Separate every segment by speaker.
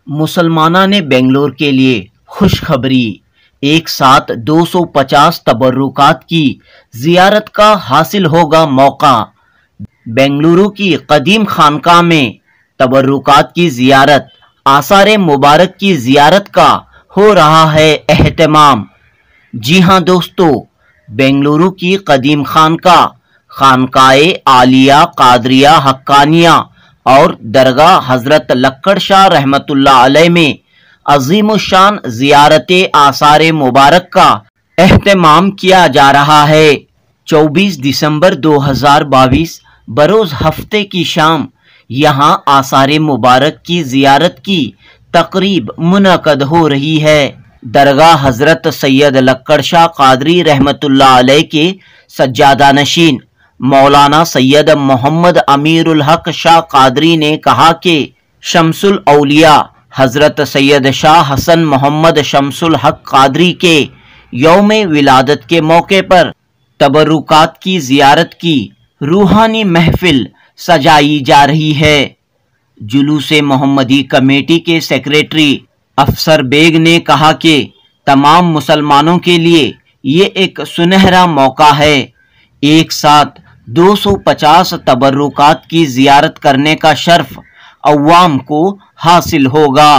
Speaker 1: मुसलमाना ने बेंगलोर के लिए खुशखबरी। एक साथ 250 तबर्रुकात की जियारत का हासिल होगा मौका। बेंगलुरु की कदीम खानकाह में तबर्रुकात की जियारत, आसारे मुबारक की जियारत का हो रहा है एहतमाम। जी हाँ दोस्तों, बेंगलुरु की कदीम खानकाह, खानकाए आलिया कादरिया हक्कानिया और दरगाह हजरत लक्कड़ शाह रहमतुल्लाह अलैह में अजीमुशान जियारते आसारे मुबारक का एहतमाम किया जा रहा है। 24 दिसंबर 2022 बरोज हफ्ते की शाम यहाँ आसारे मुबारक की जियारत की तकरीब मुनक़द हो रही है। दरगाह हजरत सैयद लक्कड़ शाह कादरी रहमतुल्लाह अलैह के सज्जादा नशीन मौलाना सैयद मोहम्मद अमीरुल हक शाह कादरी ने कहा कि शम्सुल औलिया हजरत सैयद शाह हसन मोहम्मद शम्सुल हक कादरी के यौम विलादत के मौके पर तबर्रुकात की जियारत की रूहानी महफिल सजाई जा रही है। जुलूसे मोहम्मदी कमेटी के सेक्रेटरी अफसर बेग ने कहा कि तमाम मुसलमानों के लिए ये एक सुनहरा मौका है। एक साथ 250 तबर्रुकात की जियारत करने का शर्फ अवाम को हासिल होगा।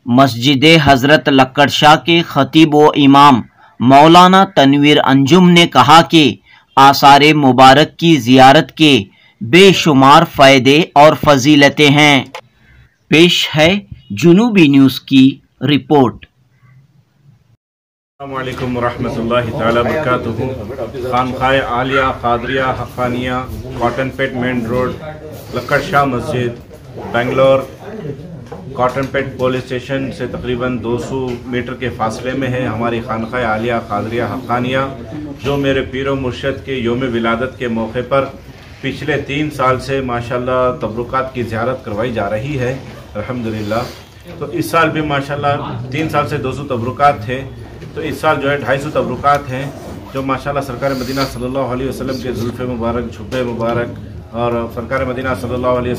Speaker 1: मस्जिद हजरत लक्कड़ शाह के खतीब व इमाम मौलाना तनवीर अंजुम ने कहा कि आसारे मुबारक की जियारत के बेशुमार फ़ायदे और फजीलतें हैं। पेश है जुनूबी न्यूज़ की रिपोर्ट।
Speaker 2: अस्सलामु अलैकुम वरहमतुल्लाहि तआला बरकातुहू। खानकाए आलिया कादरिया हक्कानिया, कॉटनपेट मेन रोड, लक्कड़ शाह मस्जिद, बेंगलोर। कॉटनपेट पुलिस स्टेशन से तकरीबन 200 मीटर के फासले में है हमारी खानकाए आलिया कादरिया हक्कानिया, जो मेरे पीरो मुर्शद के योम विलादत के मौके पर पिछले 3 साल से माशाल्लाह तबरुकात की ज़ियारत करवाई जा रही है अल्हम्दुलिल्लाह। तो इस साल भी माशाल्लाह 3 साल से 200 तबरुकात थे, तो इस साल जो है 250 तबरुकात हैं, जो माशाल्लाह सरकार मदीना सल्लल्लाहु अलैहि वसल्लम के जुल्फ़े मुबारक, झुब्बे मुबारक और सरकार मदीना सल्लल्लाहु अलैहि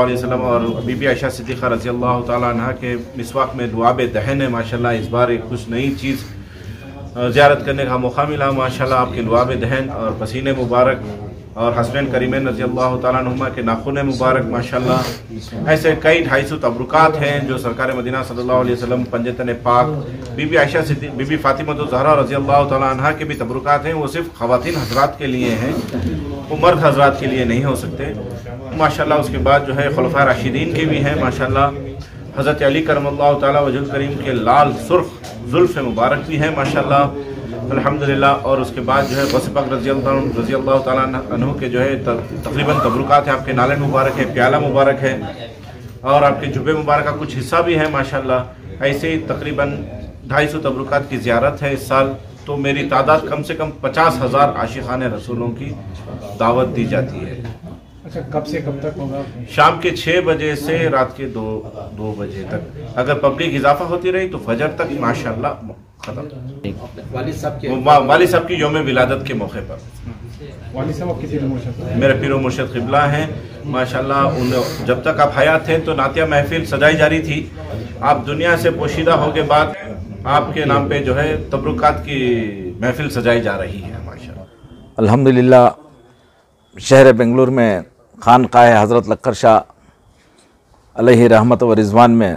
Speaker 2: वसल्लम और बीबी आयशा सिद्दीक़ा रज़ी अल्लाह तआला अन्हा के मिसवाक में दुआब दहन है। माशाल्लाह इस बार एक कुछ नई चीज़ ज़ियारत करने का मौका मिला। माशाल्लाह आपके दुआब दहन और पसीने मुबारक और हसनैन करीमैन रज़ी अल्लाह तआला अन्हुमा के नाखून मुबारक, माशाल्लाह ऐसे कई 250 तबरुकात हैं जो सरकार मदीना सल्लल्लाहु अलैहि वसल्लम, पंजतन पाक, बीबी आयशा सिद्दीक़ा, बीबी फातिमा ज़हरा रज़ी अल्लाह तआला अन्हा के भी तबरुकात हैं। वो सिर्फ ख़वातीन हज़रात के लिए हैं, वो मर्द हज़रात के लिए नहीं हो सकते माशाल्लाह। उसके बाद जो है खुलफ़ाए राशिदीन के भी हैं माशाल्लाह। हज़रत अली करमल्लाहु तआला वजहुल करीम के लाल सुर्ख जुल्फ़ मुबारक भी हैं माशाल्लाह अल्हम्दुलिल्लाह। और उसके बाद जो है गौसे पाक रज़ी अल्लाह तआला अन्हु के जो है तकरीबन तबरुकात हैं। आपके नाले मुबारक है, प्याला मुबारक है और आपके जुब्बे मुबारक का कुछ हिस्सा भी है माशाल्लाह। ऐसे ही तकरीबन 250 तबरुकात की ज़ियारत है इस साल। तो मेरी तादाद कम से कम 50,000 आशिक़ाने रसूलों की दावत दी जाती है।
Speaker 3: अच्छा, कब से कब तक होगा?
Speaker 2: शाम के 6 बजे से रात के 2 बजे तक। अगर पब्लिक इजाफा होती रही तो फजर तक माशाल्लाह खत्म। वालिद साहब की यौम विलादत के मौके पर
Speaker 3: वालिद साहब किसी मुर्शद,
Speaker 2: मेरे पीरो मुर्शद क़िबला हैं माशाल्लाह। उन जब तक आप हयात थे तो नातिया महफिल सजाई जा रही थी। आप दुनिया से पोशीदा हो के बाद आपके नाम पे जो है तबरुकात की महफिल सजाई जा रही है माशाल्लाह।
Speaker 4: अल्हम्दुलिल्लाह, शहर बेंगलुरु में खानकाह हज़रत लक्कड़ शाह अलैहि रहमत व रिज़वान में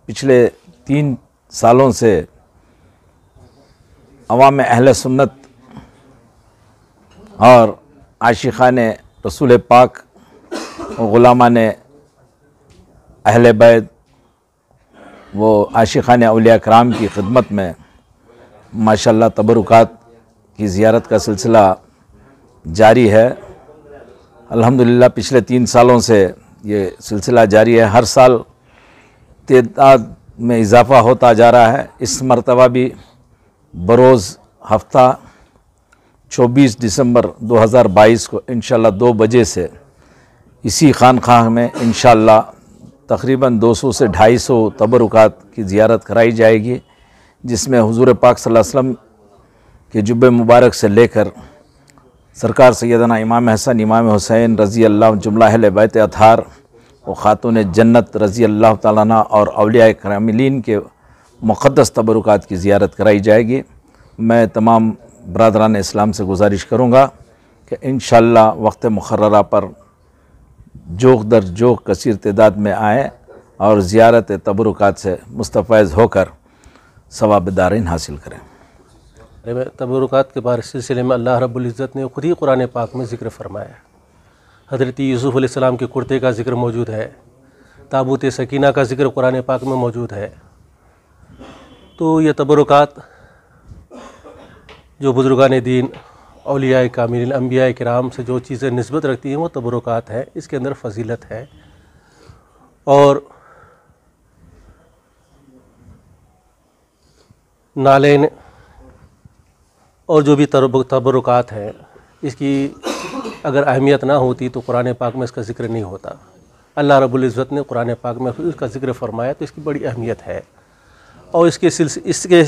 Speaker 4: पिछले 3 सालों से अवाम अहले सुन्नत और आशिक़ाने रसूल पाक व ग़ुलामाने अहले बैत वो आशिक़ाने औलिया कराम की खिदमत में माशाल्लाह तबरुकात की ज़ियारत का सिलसिला जारी है अल्हम्दुलिल्लाह। पिछले 3 सालों से ये सिलसिला जारी है। हर साल तादाद में इजाफ़ा होता जा रहा है। इस मरतबा भी बरोज़ हफ्ता 24 दिसंबर 2022 को इंशाल्लाह 2 बजे से इसी खानकाह में इंशाल्लाह तकरीबन 200 से 250 तबरुकात की ज़ियारत कराई जाएगी, जिसमें हुज़ूर पाक सल्लल्लाहु अलैहि वसल्लम के जुब्बे मुबारक से लेकर सरकार सैयदना इमाम हसन, इमाम हुसैन रज़ी अल्लाह जुमला अहले बैत अतहार वो खातून जन्नत रज़ी अल्लाह ताला अन्हा और औलिया कामिलीन के मुक़द्दस तबरुकात की ज़ियारत कराई जाएगी। मैं तमाम बरादरान इस्लाम से गुजारिश करूँगा कि इंशाअल्लाह वक्त मुक़र्ररा पर जोख दर जोख कसीर तादाद में आएँ और ज़ियारत तबरुकात से मुस्तफ़ैज़ होकर सवाब दारीन हासिल करें।
Speaker 5: तबरुकात के बारे सिलसिले में अल्लाह रब्बुल इज़्ज़त ने खुद ही कुरान पाक में ज़िक्र फरमाया है। हज़रत यूसुफ़ अलैहिस्सलाम के कुर्ते का ज़िक्र मौजूद है, ताबूत सकीना का ज़िक्र कुरान पाक में मौजूद है। तो ये तबरुकात जो बुज़ुर्गान दीन औलिया कामिलीन अंबिया किराम से जो चीज़ें निस्बत रखती हैं वो तबरुकात है, इसके अंदर फजीलत है। और नालेन और जो भी तबरुकात हैं, इसकी अगर अहमियत ना होती तो कुरान पाक में इसका ज़िक्र नहीं होता। अल्लाह रब्बुल इज़्ज़त ने कुरान पाक में इसका ज़िक्र फरमाया, तो इसकी बड़ी अहमियत है। और इसके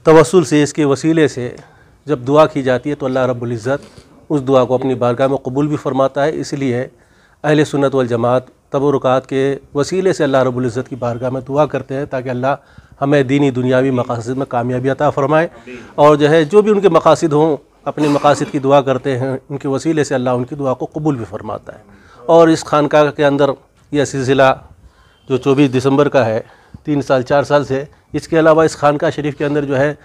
Speaker 5: तवस्सुल से, इसके वसीले से जब दुआ की जाती है तो अल्लाह रब्बुल इज़्ज़त उस दुआ को अपनी बारगाह में कबूल भी फरमाता है। इसलिए अहले सुन्नत वल जमात तबरुकात के वसीले से अल्लाह रब्बुल इज़्ज़त की बारगाह में दुआ करते हैं ताकि अल्लाह हमें दीनी दुनियावी मकासद में कामयाबी अता फ़रमाए। और जो है जो भी उनके मकासद हों, अपने मकासद की दुआ करते हैं, उनके वसीले से अल्लाह उनकी दुआ को कबूल भी फरमाता है। और इस खानकाह के अंदर यह सिलसिला जो 24 दिसंबर का है, 3 साल 4 साल से, इसके अलावा इस खानकाह शरीफ के अंदर जो है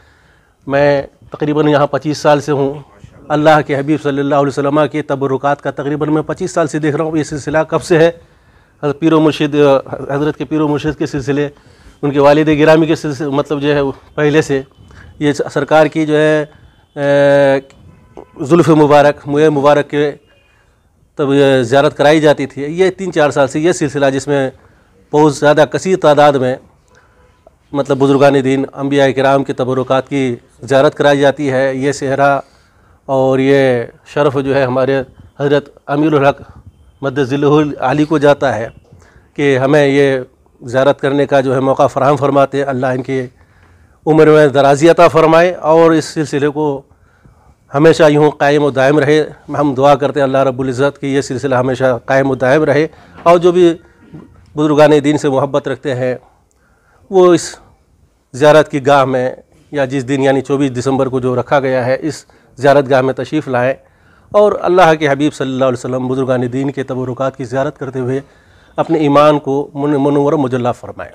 Speaker 5: मैं तकरीबन यहाँ 25 साल से हूँ। अल्लाह के हबीब सल्लल्लाहु अलैहि वसल्लम के तबरुकात का तकरीबन मैं 25 साल से देख रहा हूँ। ये सिलसिला कब से है? पीर मुर्शिद हज़रत के पीर मुर्शिद के सिलसिले, उनके वालिद गिरामी के सिलसिले, मतलब जो है पहले से ये सरकार की जो है जुल्फ़ मुबारक मुए मुबारक के तब ज़ियारत कराई जाती थी। ये 3-4 साल से ये सिलसिला जिसमें बहुत ज़्यादा कसीर तादाद में मतलब बुज़ुर्गान दीन अंबिया किराम के तबरुकात की ज़ियारत कराई जाती है। ये सेहरा और ये शरफ़ जो है हमारे हज़रत अमीरुल हक़ मद्दज़िल्लहुल आली को जाता है कि हमें ये ज़ियारत करने का जो है मौका फ़राहम फरमाते हैं। अल्लाह इनकी उम्र में दराज़ी अता फ़रमाए और इस सिलसिले को हमेशा यूँ कायम और दायम रहे। हम दुआ करते हैं अल्लाह रब्बुल इज़्ज़त की ये सिलसिला हमेशा कायम और दायम रहे। और जो भी बुज़ुर्गान दीन से मोहब्बत रखते हैं वो इस ज़ियारत की गाह में या जिस दिन यानी 24 दिसंबर को जो रखा गया है, इस ज़ियारत गाह में तशरीफ़ लाएँ और अल्लाह के हबीब सल्लल्लाहु अलैहि वसल्लम बुज़ुर्गान दीन के तबरुकात की ज़ियारत करते हुए अपने ईमान को मुनव्वर मुजल्ला फरमाएँ।